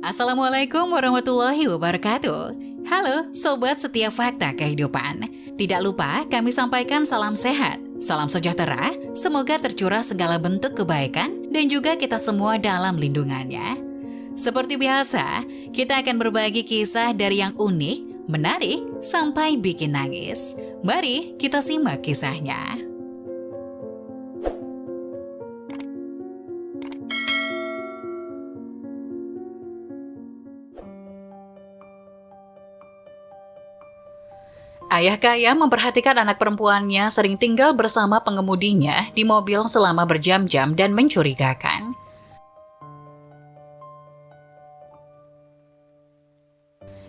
Assalamualaikum warahmatullahi wabarakatuh. Halo Sobat Setia Fakta Kehidupan. Tidak lupa kami sampaikan salam sehat, salam sejahtera, semoga tercurah segala bentuk kebaikan dan juga kita semua dalam lindungannya. Seperti biasa, kita akan berbagi kisah dari yang unik, menarik, sampai bikin nangis. Mari kita simak kisahnya. Ayah kaya memperhatikan anak perempuannya sering tinggal bersama pengemudinya di mobil selama berjam-jam dan mencurigakan.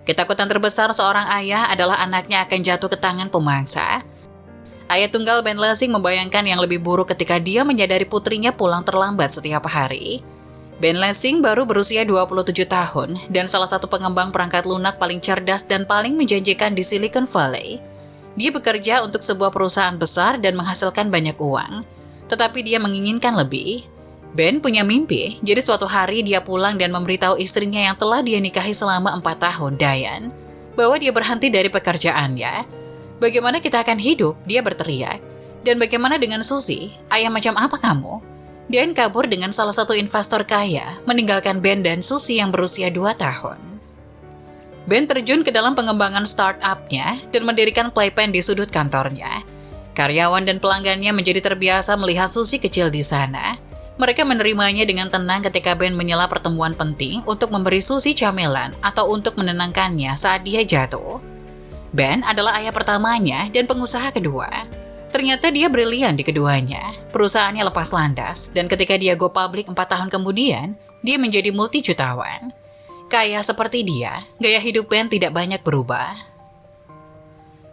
Ketakutan terbesar seorang ayah adalah anaknya akan jatuh ke tangan pemangsa. Ayah tunggal Ben Lessing membayangkan yang lebih buruk ketika dia menyadari putrinya pulang terlambat setiap hari. Ben Lessing baru berusia 27 tahun dan salah satu pengembang perangkat lunak paling cerdas dan paling menjanjikan di Silicon Valley. Dia bekerja untuk sebuah perusahaan besar dan menghasilkan banyak uang, tetapi dia menginginkan lebih. Ben punya mimpi, jadi suatu hari dia pulang dan memberitahu istrinya yang telah dia nikahi selama 4 tahun, Diane, bahwa dia berhenti dari pekerjaannya. Bagaimana kita akan hidup? Dia berteriak. Dan bagaimana dengan Susie? Ayah macam apa kamu? Diane kabur dengan salah satu investor kaya, meninggalkan Ben dan Susie yang berusia 2 tahun. Ben terjun ke dalam pengembangan startup-nya dan mendirikan playpen di sudut kantornya. Karyawan dan pelanggannya menjadi terbiasa melihat Susie kecil di sana. Mereka menerimanya dengan tenang ketika Ben menyela pertemuan penting untuk memberi Susie camilan atau untuk menenangkannya saat dia jatuh. Ben adalah ayah pertamanya dan pengusaha kedua. Ternyata dia brilian di keduanya. Perusahaannya lepas landas, dan ketika dia go public 4 tahun kemudian, dia menjadi multi-jutawan. Kaya seperti dia, gaya hidup Ben tidak banyak berubah.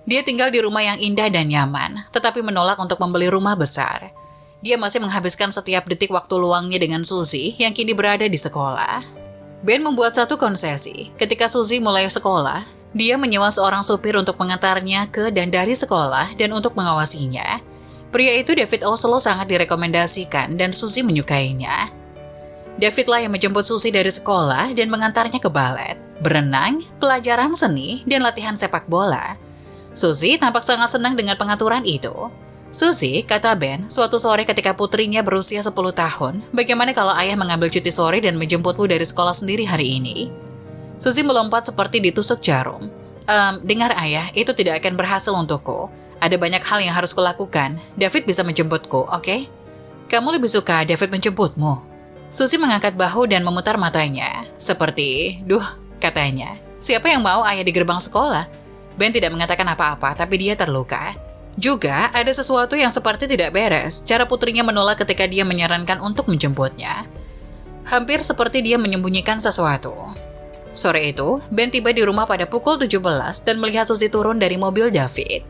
Dia tinggal di rumah yang indah dan nyaman, tetapi menolak untuk membeli rumah besar. Dia masih menghabiskan setiap detik waktu luangnya dengan Susie yang kini berada di sekolah. Ben membuat satu konsesi. Ketika Susie mulai sekolah, dia menyewa seorang supir untuk mengantarnya ke dan dari sekolah dan untuk mengawasinya. Pria itu David Oslo sangat direkomendasikan dan Susie menyukainya. Davidlah yang menjemput Susie dari sekolah dan mengantarnya ke balet, berenang, pelajaran seni, dan latihan sepak bola. Susie tampak sangat senang dengan pengaturan itu. Susie, kata Ben, suatu sore ketika putrinya berusia 10 tahun, bagaimana kalau ayah mengambil cuti sore dan menjemputmu dari sekolah sendiri hari ini? Susie melompat seperti ditusuk jarum. Dengar ayah, itu tidak akan berhasil untukku. Ada banyak hal yang harus kulakukan. David bisa menjemputku, oke? Kamu lebih suka David menjemputmu? Susie mengangkat bahu dan memutar matanya. Seperti, katanya. Siapa yang mau ayah di gerbang sekolah? Ben tidak mengatakan apa-apa, tapi dia terluka. Juga, ada sesuatu yang seperti tidak beres. Cara putrinya menolak ketika dia menyarankan untuk menjemputnya. Hampir seperti dia menyembunyikan sesuatu. Sore itu, Ben tiba di rumah pada pukul 17 dan melihat Susie turun dari mobil David.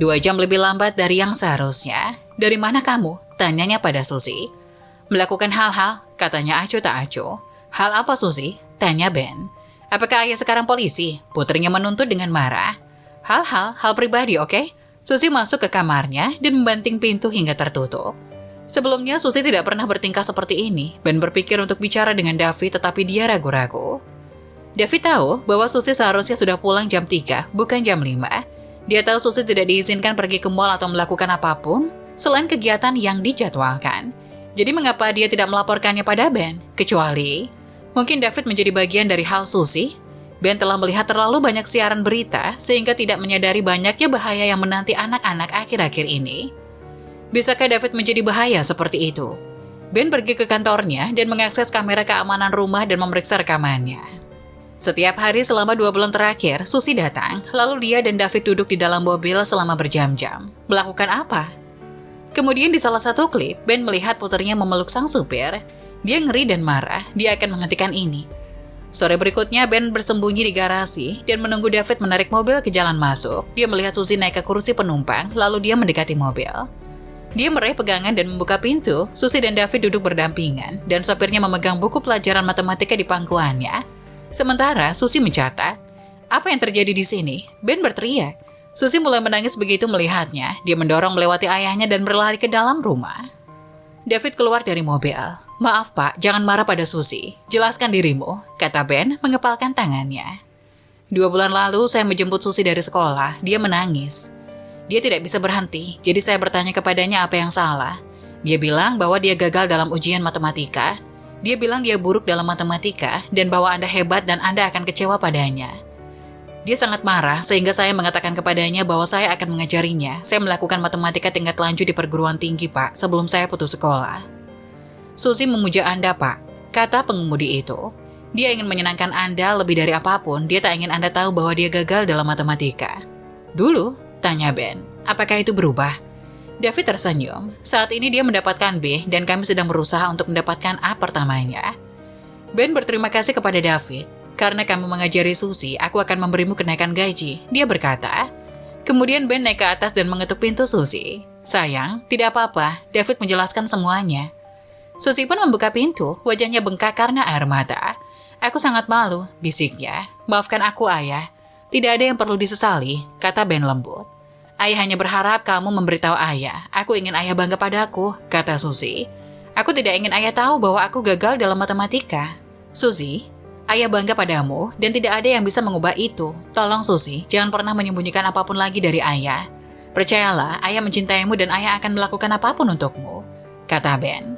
2 jam lebih lambat dari yang seharusnya. Dari mana kamu? Tanyanya pada Susie. Melakukan hal-hal, katanya acuh tak acuh. Hal apa Susie? Tanya Ben. Apakah ayah sekarang polisi? Putrinya menuntut dengan marah. Hal pribadi, oke? Susie masuk ke kamarnya dan membanting pintu hingga tertutup. Sebelumnya Susie tidak pernah bertingkah seperti ini. Ben berpikir untuk bicara dengan David tetapi dia ragu-ragu. David tahu bahwa Susie seharusnya sudah pulang jam 3, bukan jam 5. Dia tahu Susie tidak diizinkan pergi ke mall atau melakukan apapun selain kegiatan yang dijadwalkan. Jadi mengapa dia tidak melaporkannya pada Ben? Kecuali, mungkin David menjadi bagian dari hal Susie. Ben telah melihat terlalu banyak siaran berita sehingga tidak menyadari banyaknya bahaya yang menanti anak-anak akhir-akhir ini. Bisakah David menjadi bahaya seperti itu? Ben pergi ke kantornya dan mengakses kamera keamanan rumah dan memeriksa rekamannya. Setiap hari selama 2 bulan terakhir, Susie datang, lalu dia dan David duduk di dalam mobil selama berjam-jam. Melakukan apa? Kemudian di salah satu klip, Ben melihat puterinya memeluk sang supir. Dia ngeri dan marah, dia akan menghentikan ini. Sore berikutnya, Ben bersembunyi di garasi dan menunggu David menarik mobil ke jalan masuk. Dia melihat Susie naik ke kursi penumpang, lalu dia mendekati mobil. Dia meraih pegangan dan membuka pintu. Susie dan David duduk berdampingan, dan sopirnya memegang buku pelajaran matematika di pangkuannya. Sementara Susie mencatat. Apa yang terjadi di sini? Ben berteriak. Susie mulai menangis begitu melihatnya. Dia mendorong melewati ayahnya dan berlari ke dalam rumah. David keluar dari mobil. Maaf Pak, jangan marah pada Susi. Jelaskan dirimu, kata Ben mengepalkan tangannya. 2 bulan lalu saya menjemput Susi dari sekolah, dia menangis. Dia tidak bisa berhenti, jadi saya bertanya kepadanya apa yang salah. Dia bilang bahwa dia gagal dalam ujian matematika. Dia bilang dia buruk dalam matematika dan bahwa Anda hebat dan Anda akan kecewa padanya. Dia sangat marah sehingga saya mengatakan kepadanya bahwa saya akan mengajarinya. Saya melakukan matematika tingkat lanjut di perguruan tinggi Pak, sebelum saya putus sekolah. Susi memuja Anda Pak, kata pengemudi itu. Dia ingin menyenangkan Anda lebih dari apapun, dia tak ingin Anda tahu bahwa dia gagal dalam matematika. Dulu, tanya Ben, apakah itu berubah? David tersenyum. Saat ini dia mendapatkan B dan kami sedang berusaha untuk mendapatkan A pertamanya. Ben berterima kasih kepada David. Karena kamu mengajari Susi, aku akan memberimu kenaikan gaji, dia berkata. Kemudian Ben naik ke atas dan mengetuk pintu Susi. Sayang, tidak apa-apa, David menjelaskan semuanya. Susi pun membuka pintu, wajahnya bengkak karena air mata. Aku sangat malu, bisiknya. Maafkan aku ayah. Tidak ada yang perlu disesali, kata Ben lembut. Ayah hanya berharap kamu memberitahu ayah. Aku ingin ayah bangga padaku, kata Susi. Aku tidak ingin ayah tahu bahwa aku gagal dalam matematika. Susi, ayah bangga padamu dan tidak ada yang bisa mengubah itu. Tolong Susi, jangan pernah menyembunyikan apapun lagi dari ayah. Percayalah, ayah mencintaimu dan ayah akan melakukan apapun untukmu, kata Ben.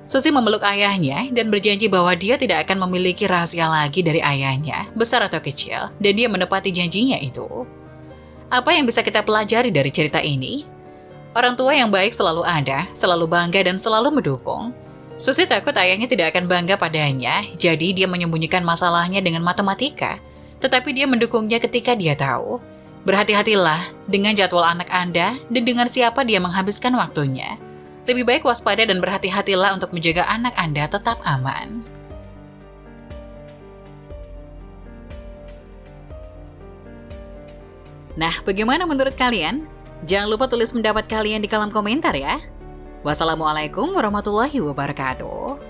Susi memeluk ayahnya dan berjanji bahwa dia tidak akan memiliki rahasia lagi dari ayahnya, besar atau kecil, dan dia menepati janjinya itu. Apa yang bisa kita pelajari dari cerita ini? Orang tua yang baik selalu ada, selalu bangga dan selalu mendukung. Susi takut ayahnya tidak akan bangga padanya, jadi dia menyembunyikan masalahnya dengan matematika. Tetapi dia mendukungnya ketika dia tahu. Berhati-hatilah dengan jadwal anak Anda dan dengan siapa dia menghabiskan waktunya. Lebih baik waspada dan berhati-hatilah untuk menjaga anak Anda tetap aman. Nah, bagaimana menurut kalian? Jangan lupa tulis pendapat kalian di kolom komentar ya. Wassalamualaikum warahmatullahi wabarakatuh.